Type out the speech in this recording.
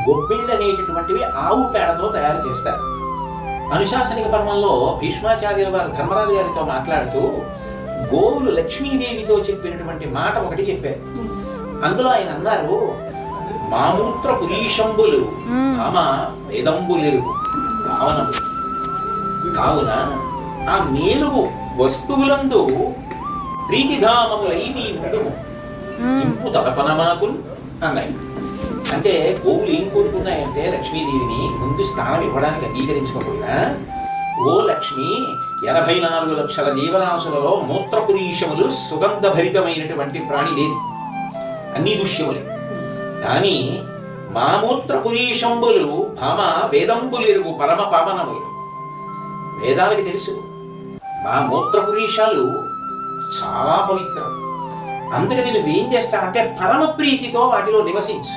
గొప్పిళ్ళు అనేటటువంటివి ఆవు పేడతో తయారు చేస్తారు. అనుశాసనిక పర్వంలో భీష్మాచార్యుల వారు ధర్మరాజు గారితో మాట్లాడుతూ గోవులు లక్ష్మీదేవితో చెప్పినటువంటి మాట ఒకటి చెప్పారు. అందులో ఆయన అన్నారు, మామూత్ర పురీషంబులు ఆమ వేదంబులెరుగు భావనము కావున ఆ మేలుగు వస్తువులందు ప్రీతిధామములై నీ ఉండుము ఇంపు తపనమాకులు అన్నాయి. అంటే గోవులు ఏం కోరుకున్నాయంటే లక్ష్మీదేవిని ముందు స్థానం ఇవ్వడానికి అంగీకరించకపోయినా, ఓ లక్ష్మి 84 లక్షల జీవరాశులలో మూత్రపురీషములు సుగంధభరితమైనటువంటి ప్రాణి లేదు, అన్ని దృశ్యములే. కానీ మా మూత్రపురీషంబులు భామ వేదంబులెరుగు పరమ పావనములు. వేదాలకి తెలుసు మా మూత్రపురీషాలు చాలా పవిత్రం, అందుకని నువ్వేం చేస్తావంటే పరమ ప్రీతితో వాటిలో నివసించు.